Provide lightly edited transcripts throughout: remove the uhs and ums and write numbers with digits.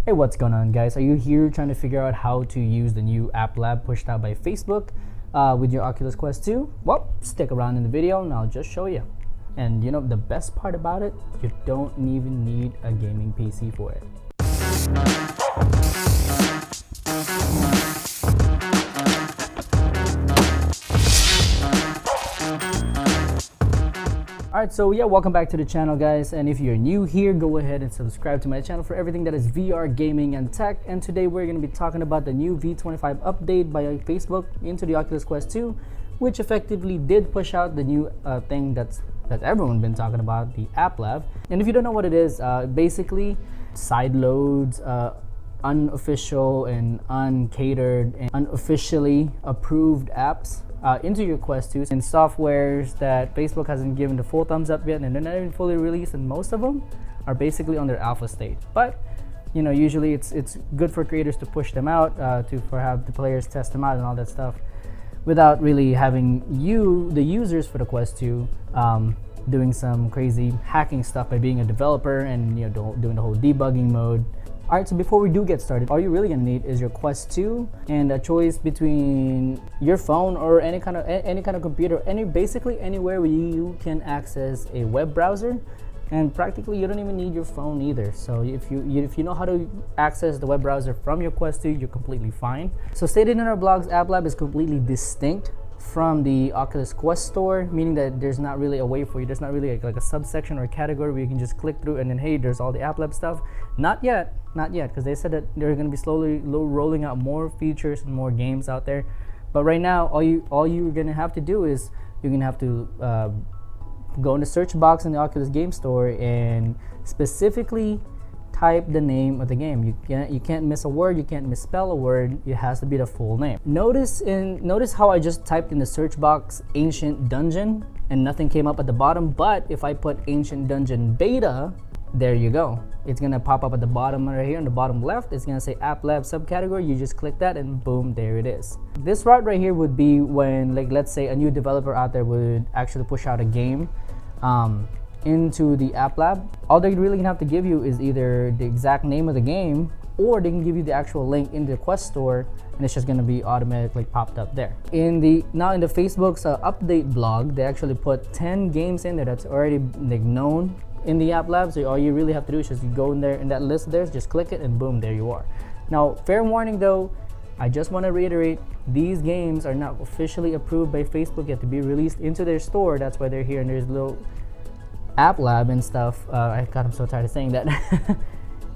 Hey, what's going on, guys? Are you here trying to figure out how to use the new app lab pushed out by Facebook with your Oculus Quest 2? Well, stick around in the video and I'll just show you. And you know, the best part about it, you don't even need a gaming PC for it. Alright, so yeah, welcome back to the channel, guys, and if you're new here, go ahead and subscribe to my channel for everything that is VR, gaming, and tech. And today we're going to be talking about the new V25 update by Facebook into the Oculus Quest 2, which effectively did push out the new thing that everyone's been talking about, the app lab. And if you don't know what it is, basically Sideloads, unofficial and uncatered and unofficially approved apps into your Quest 2 and softwares that Facebook hasn't given the full thumbs up yet, and they're not even fully released, and most of them are basically on their alpha state. But you know, usually it's good for creators to push them out to have the players test them out and all that stuff without really having the users for the Quest 2 doing some crazy hacking stuff by being a developer and doing the whole debugging mode. Alright, so before we do get started, all you're really gonna need is your Quest 2 and a choice between your phone or any kind of computer, basically anywhere where you can access a web browser. And practically you don't even need your phone either. So if you know how to access the web browser from your Quest 2, you're completely fine. So stated in our blogs, App Lab is completely distinct from the Oculus Quest store, meaning that there's not really a way for you, there's not really like a subsection or a category where you can just click through and then hey, there's all the App Lab stuff. Not yet, because they said that they're going to be slowly rolling out more features and more games out there. But right now, all you're going to have to do is you're going to have to go in the search box in the Oculus Game Store and specifically type the name of the game. You can't miss a word, you can't misspell a word, it has to be the full name. Notice how I just typed in the search box Ancient Dungeon and nothing came up at the bottom, but if I put Ancient Dungeon Beta, there you go. It's gonna pop up at the bottom right here on the bottom left. It's gonna say App Lab subcategory. You just click that and boom, there it is. This route right here would be when, like, let's say a new developer out there would actually push out a game into the App Lab. All they're really gonna have to give you is either the exact name of the game, or they can give you the actual link in the Quest store, and it's just gonna be automatically popped up there. Now in the Facebook's update blog, they actually put 10 games in there that's already like known in the App Lab. So all you really have to do is just go in there in that list there, just click it, and boom, there you are. Now, fair warning though, I just want to reiterate, these games are not officially approved by Facebook yet to be released into their store. That's why they're here, and there's a little App Lab and stuff. I'm so tired of saying that.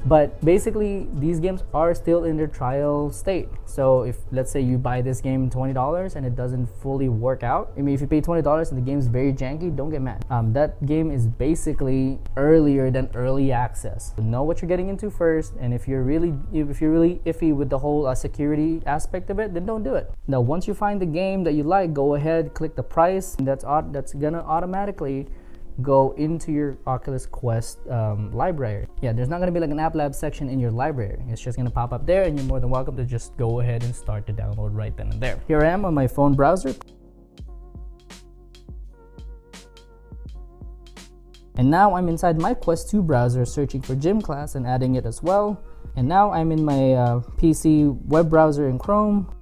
But basically, these games are still in their trial state. So if, let's say, you buy this game $20 and it doesn't fully work out, I mean, if you pay $20 and the game's very janky, don't get mad. That game is basically earlier than early access. So know what you're getting into first, and if you're really iffy with the whole security aspect of it, then don't do it. Now, once you find the game that you like, go ahead, click the price, and that's gonna automatically go into your Oculus Quest library. Yeah, there's not going to be like an App Lab section in your library. It's just going to pop up there, and you're more than welcome to just go ahead and start the download right then and there. Here I am on my phone browser. And now I'm inside my Quest 2 browser searching for gym class and adding it as well. And now I'm in my PC web browser in Chrome.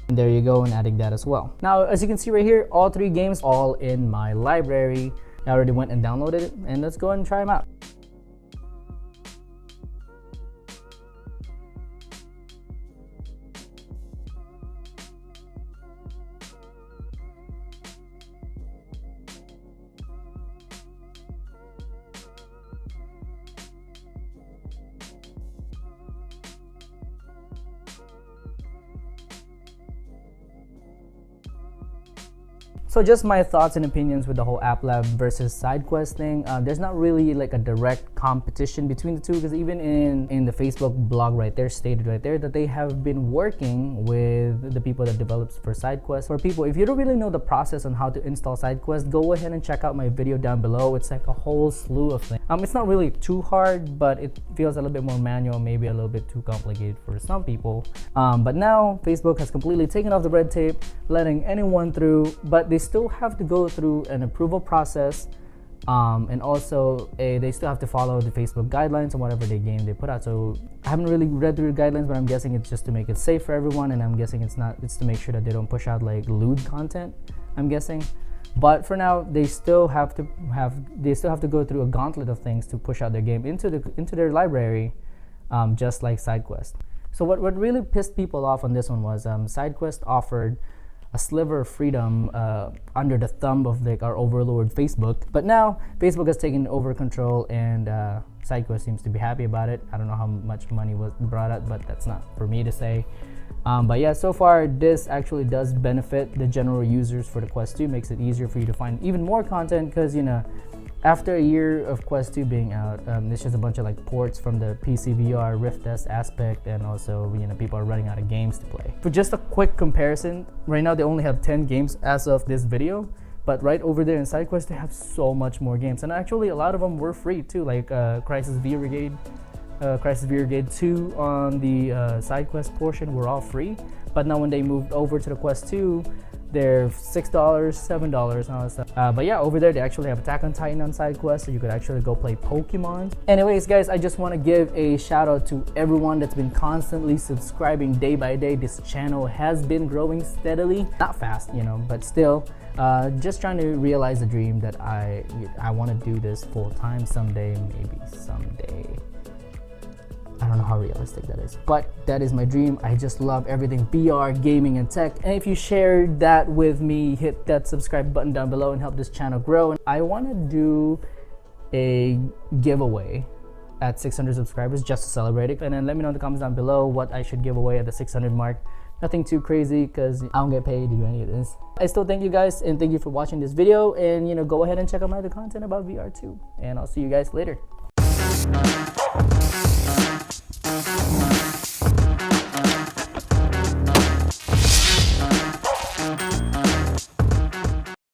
And there you go, and adding that as well. Now, as you can see right here, all 3 games all in my library. I already went and downloaded it, and let's go and try them out. So just my thoughts and opinions with the whole App Lab versus SideQuest thing. There's not really like a direct competition between the two, because even in the Facebook blog right there, stated right there that they have been working with the people that develops for SideQuest. For people, if you don't really know the process on how to install SideQuest, go ahead and check out my video down below. It's like a whole slew of things. It's not really too hard, but it feels a little bit more manual, maybe a little bit too complicated for some people. But now Facebook has completely taken off the red tape, letting anyone through, but they still have to go through an approval process And also they still have to follow the Facebook guidelines on whatever game they put out. So I haven't really read through the guidelines, but I'm guessing it's just to make it safe for everyone, and I'm guessing it's to make sure that they don't push out like lewd content, I'm guessing. But for now, they still have to go through a gauntlet of things to push out their game into their library, just like SideQuest. So what really pissed people off on this one was SideQuest offered a sliver of freedom under the thumb of like our overlord Facebook, but now Facebook has taken over control, and SideQuest seems to be happy about it. I don't know how much money was brought out, but that's not for me to say. But yeah, so far this actually does benefit the general users for the Quest 2. Makes it easier for you to find even more content, because you know, after a year of Quest 2 being out, it's just a bunch of like ports from the PC VR Rift S aspect, and also, you know, people are running out of games to play. For just a quick comparison, right now they only have 10 games as of this video, but right over there in SideQuest they have so much more games, and actually a lot of them were free too, like Crisis V-Brigade 2 on the SideQuest portion were all free, but now when they moved over to the Quest 2, they're $6, $7 and all that stuff. But yeah, over there they actually have Attack on Titan on SideQuest, so you could actually go play Pokemon. Anyways guys, I just want to give a shout out to everyone that's been constantly subscribing day by day. This channel has been growing steadily, not fast, you know, but still, just trying to realize the dream that I want to do this full time someday, maybe someday. I don't know how realistic that is, but that is my dream. I just love everything VR, gaming, and tech. And if you shared that with me, hit that subscribe button down below and help this channel grow. And I want to do a giveaway at 600 subscribers just to celebrate it. And then let me know in the comments down below what I should give away at the 600 mark. Nothing too crazy, because I don't get paid to do any of this. I still thank you guys, and thank you for watching this video. And you know, go ahead and check out my other content about VR too. And I'll see you guys later.